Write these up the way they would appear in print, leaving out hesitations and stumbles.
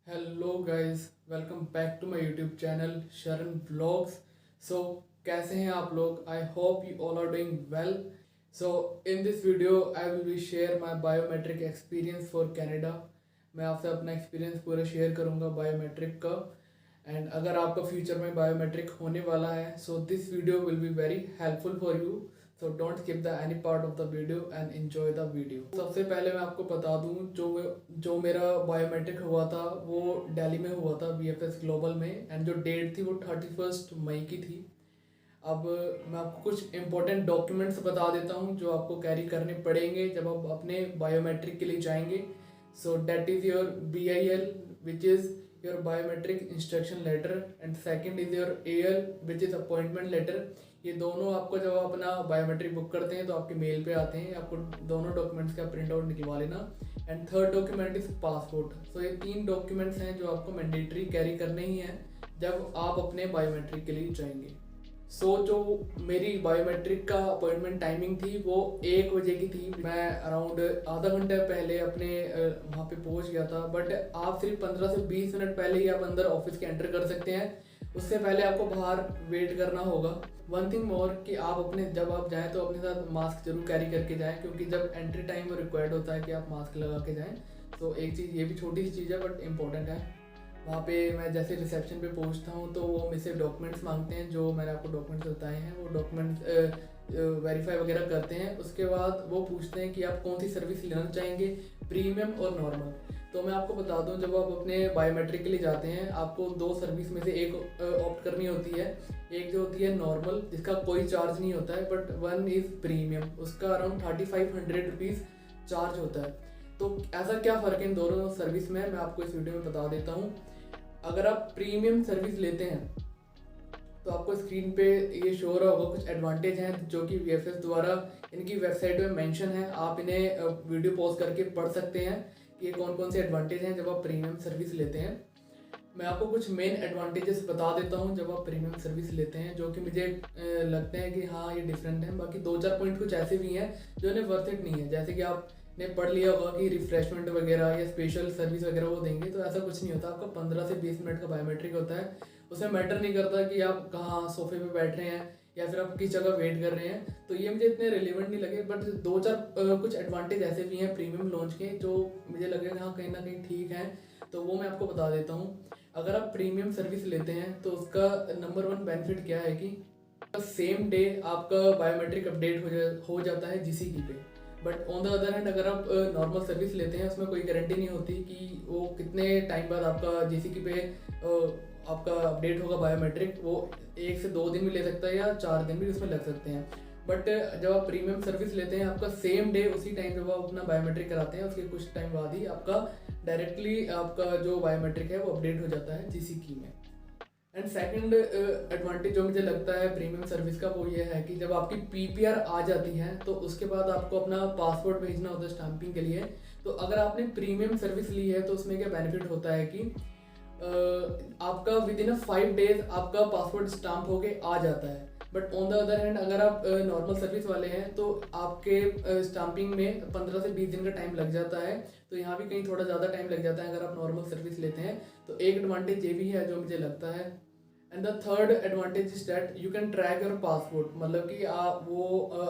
Hello guys, welcome back to my YouTube channel Sharan vlogs. So कैसे हैं आप लोग? I hope you all are doing well. So in this video I will be share my biometric experience for Canada. मैं आपसे अपना experience पूरा share करूंगा biometric का। एंड अगर आपका फ्यूचर में बायोमेट्रिक होने वाला है so this video will be very helpful for you. So don't skip the any part of the video and enjoy the video. सबसे पहले मैं आपको बता दूं, जो मेरा बायोमेट्रिक हुआ था वो दिल्ली में हुआ था BFS ग्लोबल में। एंड जो डेट थी वो 31 मई की थी। अब मैं आपको कुछ इंपॉर्टेंट डॉक्यूमेंट्स बता देता हूँ जो आपको कैरी करने पड़ेंगे जब आप अपने बायोमेट्रिक के लिए जाएंगे। So that is your BIL which is your biometric instruction letter, and second is your AL which is appointment letter. ये दोनों आपको जब आप अपना बायोमेट्रिक बुक करते हैं तो आपके मेल पे आते हैं। आपको दोनों डॉक्यूमेंट्स का प्रिंट आउट निकलवा लेना। And third document is passport. So ये 3 डॉक्यूमेंट्स हैं जो आपको मैंडेटरी कैरी करने ही हैं जब आप अपने बायोमेट्रिक के लिए जाएंगे। जो मेरी बायोमेट्रिक का अपॉइंटमेंट टाइमिंग थी वो 1 बजे की थी। मैं अराउंड आधा घंटा पहले अपने वहाँ पे पहुँच गया था। बट आप सिर्फ 15 से 20 मिनट पहले ही आप अंदर ऑफिस के एंटर कर सकते हैं। उससे पहले आपको बाहर वेट करना होगा। वन थिंग मोर कि आप जब आप जाएँ तो अपने साथ मास्क जरूर कैरी करके जाएँ, क्योंकि जब एंट्री टाइम रिक्वायर्ड होता है कि आप मास्क लगा के जाएँ। तो एक चीज़ ये भी छोटी सी चीज़ है बट इम्पोर्टेंट है। वहाँ पे मैं जैसे रिसेप्शन पे पहुँचता हूँ तो वो मुझसे डॉक्यूमेंट्स मांगते हैं। जो मैंने आपको डॉक्यूमेंट्स बताए हैं वो डॉक्यूमेंट्स वेरीफाई वगैरह करते हैं। उसके बाद वो पूछते हैं कि आप कौन सी सर्विस लेना चाहेंगे, प्रीमियम और नॉर्मल। तो मैं आपको बता दूं, जब आप अपने बायोमेट्रिक के लिए जाते हैं आपको 2 सर्विस में से एक ऑप्ट करनी होती है। एक जो होती है नॉर्मल जिसका कोई चार्ज नहीं होता है, बट वन इज़ प्रीमियम, उसका अराउंड 3500 रुपीज़ चार्ज होता है। तो ऐसा क्या फ़र्क है इन दोनों सर्विस में, मैं आपको इस वीडियो में बता देता हूँ। अगर आप प्रीमियम सर्विस लेते हैं तो आपको स्क्रीन पे ये शो रहा होगा कुछ एडवांटेज हैं जो कि VFS द्वारा इनकी वेबसाइट में मेंशन है। आप इन्हें वीडियो पॉज करके पढ़ सकते हैं कि ये कौन कौन से एडवांटेज हैं जब आप प्रीमियम सर्विस लेते हैं। मैं आपको कुछ मेन एडवांटेजेस बता देता हूं जब आप प्रीमियम सर्विस लेते हैं, जो कि मुझे लगते हैं कि हाँ ये डिफरेंट है। बाकी 2-4 पॉइंट कुछ ऐसे भी हैं जो इन्हें वर्थ इट नहीं है। जैसे कि आपने पढ़ लिया होगा कि रिफ्रेशमेंट वगैरह या स्पेशल सर्विस वगैरह वो देंगे, तो ऐसा कुछ नहीं होता। आपका 15 से 20 मिनट का बायोमेट्रिक होता है। उसमें मैटर नहीं करता कि आप कहाँ सोफे पे बैठ रहे हैं या फिर आप किस जगह वेट कर रहे हैं। तो ये मुझे इतने रिलेवेंट नहीं लगे। बट 2-4 कुछ एडवांटेज ऐसे भी हैं प्रीमियम लॉन्च के जो मुझे लगे हाँ कहीं ना कहीं ठीक हैं, तो वो मैं आपको बता देता हूँ। अगर आप प्रीमियम सर्विस लेते हैं तो उसका नंबर 1 बेनिफिट क्या है कि सेम डे आपका बायोमेट्रिक अपडेट हो जाता है GCK पे। But on the other hand अगर आप नॉर्मल सर्विस लेते हैं उसमें कोई गारंटी नहीं होती कि वो कितने टाइम बाद आपका GCK पे आपका अपडेट होगा बायोमेट्रिक। वो 1 से 2 दिन भी ले सकता है या 4 दिन भी उसमें लग सकते हैं। बट जब आप प्रीमियम सर्विस लेते हैं आपका सेम डे उसी टाइम जब आप अपना बायोमेट्रिक कराते हैं उसके कुछ टाइम बाद ही आपका डायरेक्टली आपका जो बायोमेट्रिक है वो अपडेट हो जाता है GCK में। एंड सेकंड एडवांटेज जो मुझे लगता है प्रीमियम सर्विस का वो ये है कि जब आपकी PPR आ जाती है तो उसके बाद आपको अपना पासपोर्ट भेजना होता है स्टाम्पिंग के लिए। तो अगर आपने प्रीमियम सर्विस ली है तो उसमें क्या बेनिफिट होता है कि आपका विद इन 5 डेज आपका पासपोर्ट स्टाम्प होके आ जाता है। But on the other hand अगर आप नॉर्मल सर्विस वाले हैं तो आपके स्टाम्पिंग में 15 से 20 दिन का टाइम लग जाता है। तो यहाँ भी कहीं थोड़ा ज़्यादा टाइम लग जाता है अगर आप नॉर्मल सर्विस लेते हैं। तो एक एडवांटेज ये भी है जो मुझे लगता है। And the third advantage is that you can track your passport, मतलब कि आप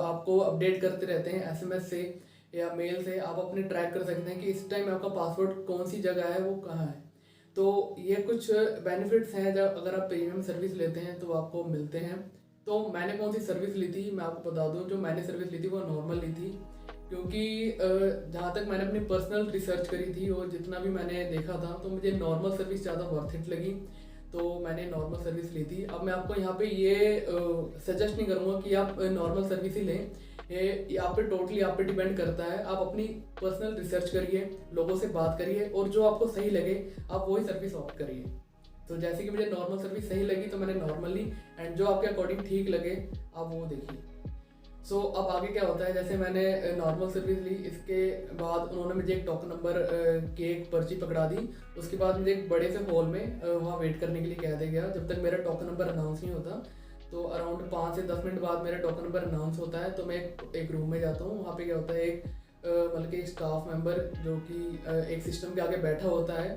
आपको अपडेट करते रहते हैं SMS से या मेल से। आप अपने ट्रैक कर सकते हैं कि इस टाइम आपका पासपोर्ट कौन सी जगह है, वो कहाँ है। तो ये कुछ बेनिफिट्स हैं जब अगर आप प्रीमियम सर्विस लेते हैं तो आपको मिलते हैं। तो मैंने कौन सी सर्विस ली थी मैं आपको बता दूं। जो मैंने सर्विस ली थी वो नॉर्मल ली थी, क्योंकि जहाँ तक मैंने अपनी पर्सनल रिसर्च करी थी और जितना भी मैंने देखा था तो मुझे नॉर्मल सर्विस ज़्यादा वर्थ इट लगी। तो मैंने नॉर्मल सर्विस ली थी। अब मैं आपको यहाँ पे ये सजेस्ट नहीं करूँगा कि आप नॉर्मल सर्विस ही लें। ये आप पे डिपेंड करता है। आप अपनी पर्सनल रिसर्च करिए, लोगों से बात करिए और जो आपको सही लगे आप वही सर्विस ऑप्ट करिए। तो जैसे कि मुझे नॉर्मल सर्विस सही लगी तो मैंने नॉर्मल ली, एंड जो आपके अकॉर्डिंग ठीक लगे आप वो देखिए। अब आगे क्या होता है, जैसे मैंने नॉर्मल सर्विस ली, इसके बाद उन्होंने मुझे एक टोकन नंबर की एक पर्ची पकड़ा दी। उसके बाद मुझे एक बड़े से हॉल में वहाँ वेट करने के लिए कह दिया गया जब तक मेरा टोकन नंबर अनाउंस नहीं होता। तो अराउंड 5 से 10 मिनट बाद मेरा टोकन नंबर अनाउंस होता है। तो मैं एक रूम में जाता हूँ। वहाँ पे क्या होता है, एक मतलब कि एक स्टाफ मेंबर जो कि एक सिस्टम के आगे बैठा होता है।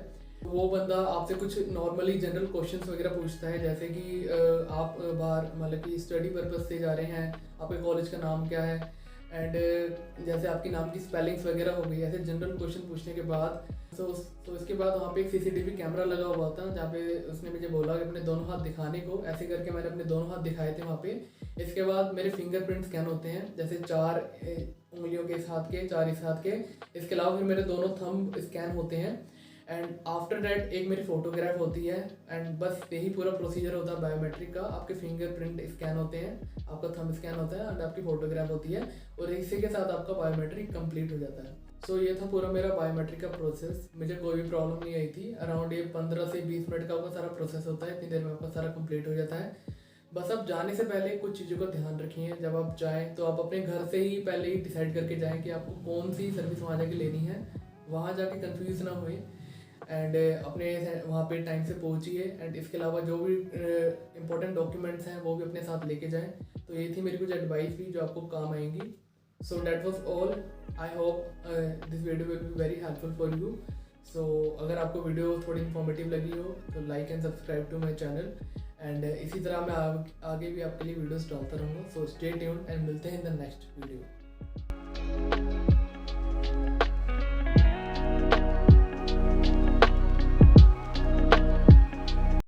वो बंदा आपसे कुछ नॉर्मली जनरल क्वेश्चंस वगैरह पूछता है, जैसे कि आप बाहर मतलब कि स्टडी पर्पस से जा रहे हैं, आपके कॉलेज का नाम क्या है, एंड जैसे आपके नाम की स्पेलिंग्स वगैरह हो गई, ऐसे जनरल क्वेश्चन पूछने के बाद तो इसके बाद वहाँ पे एक सीसीटीवी कैमरा लगा हुआ था, जहाँ पे उसने मुझे बोला कि अपने दोनों हाथ दिखाने को, ऐसे करके मैंने अपने दोनों हाथ दिखाए थे वहाँ पे। इसके बाद मेरे फिंगरप्रिंट स्कैन होते हैं, जैसे 4 उंगलियों के इस हाथ के, 4 इस हाथ के। इसके अलावा फिर मेरे दोनों थंब स्कैन होते हैं, एंड आफ्टर डैट एक मेरी फोटोग्राफ होती है, एंड बस यही पूरा प्रोसीजर होता है बायोमेट्रिक का। आपके फिंगरप्रिंट स्कैन होते हैं, आपका थंब स्कैन होता है, एंड आपकी फोटोग्राफ होती है, और इसी के साथ आपका बायोमेट्रिक कंप्लीट हो जाता है। सो ये था पूरा मेरा बायोमेट्रिक का प्रोसेस। मुझे कोई भी प्रॉब्लम नहीं आई थी। अराउंड ये 15 से 20 मिनट का आपका सारा प्रोसेस होता है, इतनी देर में आपका सारा कंप्लीट हो जाता है। बस आप जाने से पहले कुछ चीज़ों का ध्यान रखिए। जब आप जाएँ तो आप अपने घर से ही पहले ही डिसाइड करके जाएँ कि आपको कौन सी सर्विस वहाँ जाके लेनी है, वहाँ जाके कन्फ्यूज़ ना हुए, एंड अपने वहाँ पे टाइम से पहुँचिए। एंड इसके अलावा जो भी इंपॉर्टेंट डॉक्यूमेंट्स हैं वो भी अपने साथ लेके जाएं। तो ये थी मेरी कुछ एडवाइस भी जो आपको काम आएंगी। So that was all. I hope this video will be very helpful for you. So अगर आपको वीडियो थोड़ी इन्फॉर्मेटिव लगी हो तो like and subscribe to my channel, and इसी तरह मैं आगे भी आपके लिए वीडियोस डालता रहूँगा। सो स्टे ट्यून्ड एंड मिलते हैं इन द नेक्स्ट वीडियो।